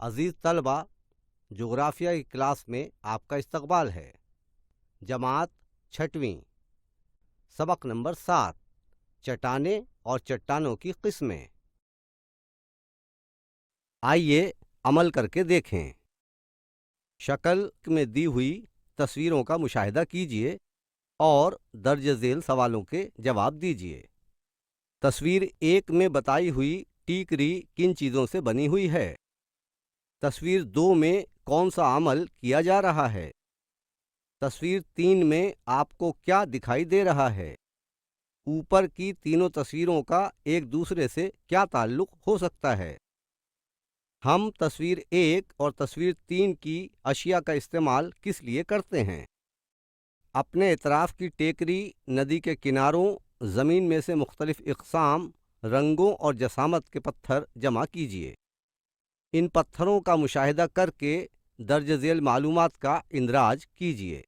عزیز طلبہ، جغرافیہ کی کلاس میں آپ کا استقبال ہے۔ جماعت چھٹویں، سبق نمبر 7، چٹانیں اور چٹانوں کی قسمیں۔ آئیے عمل کر کے دیکھیں۔ شکل میں دی ہوئی تصویروں کا مشاہدہ کیجیے اور درج ذیل سوالوں کے جواب دیجیے۔ تصویر 1 میں بتائی ہوئی ٹیکری کن چیزوں سے بنی ہوئی ہے؟ تصویر 2 میں کون سا عمل کیا جا رہا ہے؟ تصویر 3 میں آپ کو کیا دکھائی دے رہا ہے؟ اوپر کی تینوں تصویروں کا ایک دوسرے سے کیا تعلق ہو سکتا ہے؟ ہم تصویر 1 اور تصویر 3 کی اشیاء کا استعمال کس لیے کرتے ہیں؟ اپنے اطراف کی ٹیکری، ندی کے کناروں، زمین میں سے مختلف اقسام، رنگوں اور جسامت کے پتھر جمع کیجیے۔ ان پتھروں کا مشاہدہ کر کے درج ذیل معلومات کا اندراج کیجیے۔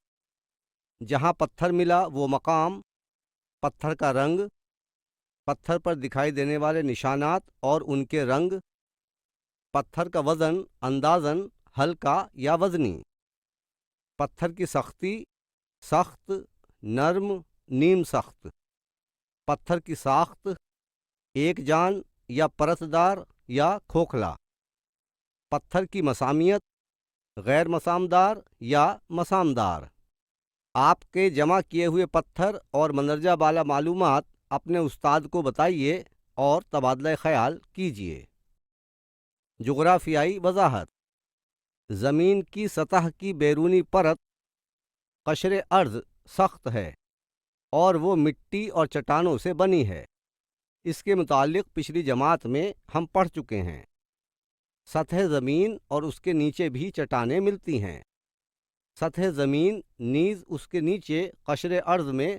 جہاں پتھر ملا وہ مقام، پتھر کا رنگ، پتھر پر دکھائی دینے والے نشانات اور ان کے رنگ، پتھر کا وزن اندازاً ہلکا یا وزنی، پتھر کی سختی، سخت، نرم، نیم سخت، پتھر کی ساخت، ایک جان یا پرتدار یا کھوکھلا، پتھر کی مسامیت، غیر مسامدار یا مسامدار۔ آپ کے جمع کیے ہوئے پتھر اور مندرجہ بالا معلومات اپنے استاد کو بتائیے اور تبادلہ خیال کیجیے۔ جغرافیائی وضاحت: زمین کی سطح کی بیرونی پرت قشر ارض سخت ہے اور وہ مٹی اور چٹانوں سے بنی ہے۔ اس کے متعلق پچھلی جماعت میں ہم پڑھ چکے ہیں۔ سطح زمین اور اس کے نیچے بھی چٹانیں ملتی ہیں۔ سطح زمین نیز اس کے نیچے قشر ارض میں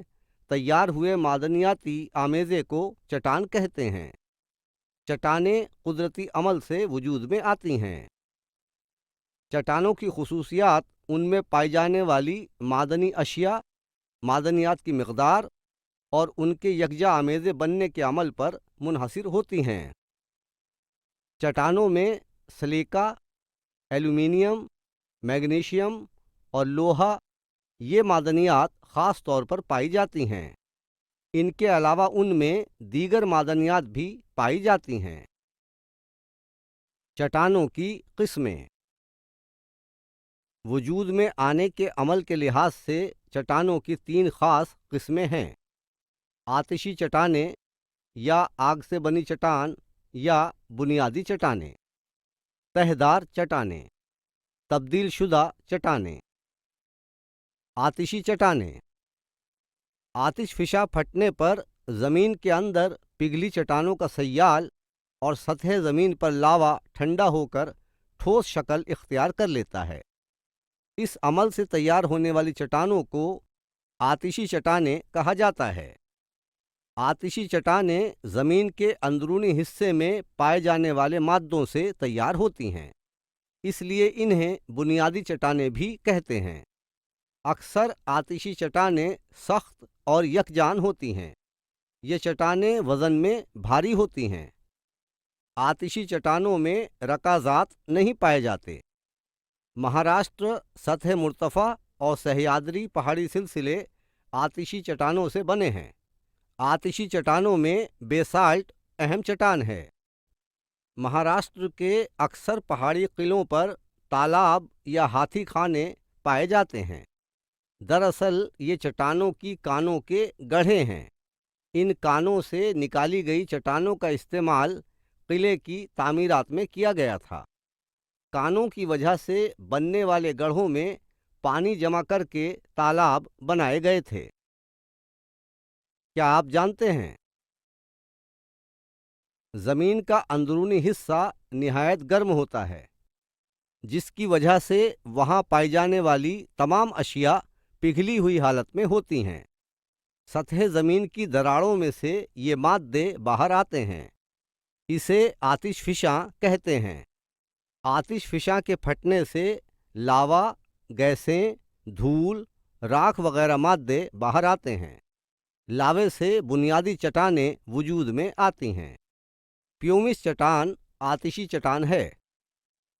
تیار ہوئے معدنیاتی آمیزے کو چٹان کہتے ہیں۔ چٹانیں قدرتی عمل سے وجود میں آتی ہیں۔ چٹانوں کی خصوصیات ان میں پائی جانے والی معدنی اشیاء، معدنیات کی مقدار اور ان کے یکجا آمیزے بننے کے عمل پر منحصر ہوتی ہیں۔ چٹانوں میں سلیکا، ایلومینیم، میگنیشیم اور لوہا یہ معدنیات خاص طور پر پائی جاتی ہیں۔ ان کے علاوہ ان میں دیگر معدنیات بھی پائی جاتی ہیں۔ چٹانوں کی قسمیں۔ وجود میں آنے کے عمل کے لحاظ سے چٹانوں کی 3 خاص قسمیں ہیں: آتشی چٹانیں یا آگ سے بنی چٹان یا بنیادی چٹانیں، تہہ دار چٹانیں، تبدیل شدہ چٹانیں۔ آتشی چٹانیں: آتش فشاں پھٹنے پر زمین کے اندر پگھلی چٹانوں کا سیال اور سطح زمین پر لاوا ٹھنڈا ہو کر ٹھوس شکل اختیار کر لیتا ہے۔ اس عمل سے تیار ہونے والی چٹانوں کو آتشی چٹانیں کہا جاتا ہے۔ آتشی چٹانیں زمین کے اندرونی حصے میں پائے جانے والے مادوں سے تیار ہوتی ہیں، اس لیے انہیں بنیادی چٹانیں بھی کہتے ہیں۔ اکثر آتشی چٹانیں سخت اور یکجان ہوتی ہیں۔ یہ چٹانیں وزن میں بھاری ہوتی ہیں۔ آتشی چٹانوں میں رکازات نہیں پائے جاتے۔ مہاراشٹر سطح مرتفع اور سہیادری پہاڑی سلسلے آتشی چٹانوں سے بنے ہیں۔ آتشی چٹانوں میں بیسالٹ اہم چٹان ہے۔ مہاراشٹر کے اکثر پہاڑی قلعوں پر تالاب یا ہاتھی خانے پائے جاتے ہیں۔ دراصل یہ چٹانوں کی کانوں کے گڑھے ہیں۔ ان کانوں سے نکالی گئی چٹانوں کا استعمال قلعے کی تعمیرات میں کیا گیا تھا۔ کانوں کی وجہ سے بننے والے گڑھوں میں پانی جمع کر کے تالاب بنائے گئے تھے۔ کیا آپ جانتے ہیں زمین کا اندرونی حصہ نہایت گرم ہوتا ہے، جس کی وجہ سے وہاں پائی جانے والی تمام اشیاء پگھلی ہوئی حالت میں ہوتی ہیں۔ سطح زمین کی دراڑوں میں سے یہ مادے باہر آتے ہیں۔ اسے آتش فشاں کہتے ہیں۔ آتش فشاں کے پھٹنے سے لاوا، گیسیں، دھول، راکھ وغیرہ مادے باہر آتے ہیں۔ لاوے سے بنیادی چٹانیں وجود میں آتی ہیں۔ پیومس چٹان آتشی چٹان ہے۔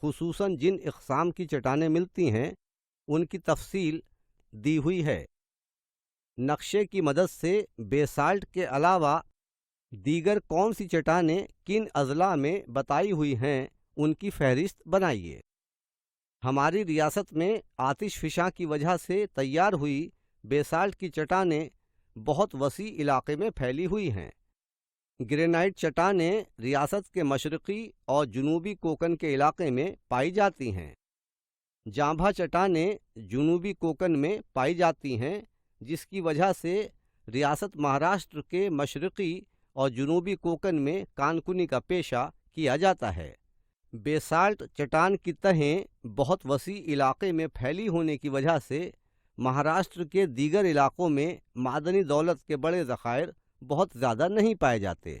خصوصاً جن اقسام کی چٹانیں ملتی ہیں ان کی تفصیل دی ہوئی ہے۔ نقشے کی مدد سے بیسالٹ کے علاوہ دیگر کون سی چٹانیں کن اضلاع میں بتائی ہوئی ہیں ان کی فہرست بنائیے۔ ہماری ریاست میں آتش فشاں کی وجہ سے تیار ہوئی بیسالٹ کی چٹانیں بہت وسیع علاقے میں پھیلی ہوئی ہیں۔ گرینائٹ چٹانیں ریاست کے مشرقی اور جنوبی کوکن کے علاقے میں پائی جاتی ہیں۔ جانبھا چٹانیں جنوبی کوکن میں پائی جاتی ہیں، جس کی وجہ سے ریاست مہاراشٹر کے مشرقی اور جنوبی کوکن میں کانکنی کا پیشہ کیا جاتا ہے۔ بیسالٹ چٹان کی تہیں بہت وسیع علاقے میں پھیلی ہونے کی وجہ سے مہاراشٹر کے دیگر علاقوں میں معدنی دولت کے بڑے ذخائر بہت زیادہ نہیں پائے جاتے۔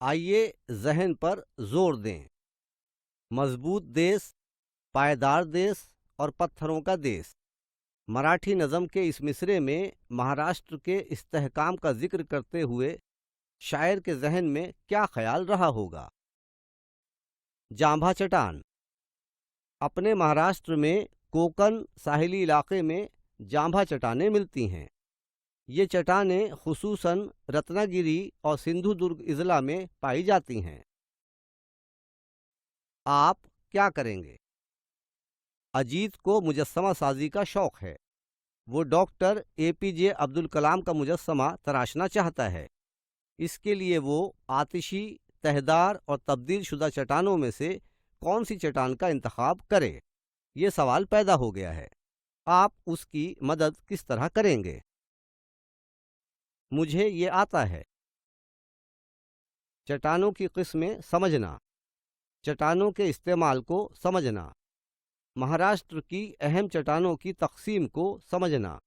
آئیے ذہن پر زور دیں۔ مضبوط دیس، پائیدار دیس اور پتھروں کا دیس۔ مراٹھی نظم کے اس مصرعے میں مہاراشٹر کے استحکام کا ذکر کرتے ہوئے شاعر کے ذہن میں کیا خیال رہا ہوگا؟ جانبھا چٹان۔ اپنے مہاراشٹر میں کوکن ساحلی علاقے میں جانبھا چٹانیں ملتی ہیں۔ یہ چٹانیں خصوصاً رتنا گیری اور سندھو درگ اضلاع میں پائی جاتی ہیں۔ آپ کیا کریں گے؟ اجیت کو مجسمہ سازی کا شوق ہے۔ وہ ڈاکٹر APJ عبد الکلام کا مجسمہ تراشنا چاہتا ہے۔ اس کے لیے وہ آتشی، تہدار اور تبدیل شدہ چٹانوں میں سے کون سی چٹان کا انتخاب کرے؟ یہ سوال پیدا ہو گیا ہے۔ آپ اس کی مدد کس طرح کریں گے؟ مجھے یہ آتا ہے۔ چٹانوں کی قسمیں سمجھنا، چٹانوں کے استعمال کو سمجھنا، مہاراشٹر کی اہم چٹانوں کی تقسیم کو سمجھنا،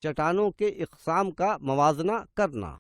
چٹانوں کے اقسام کا موازنہ کرنا۔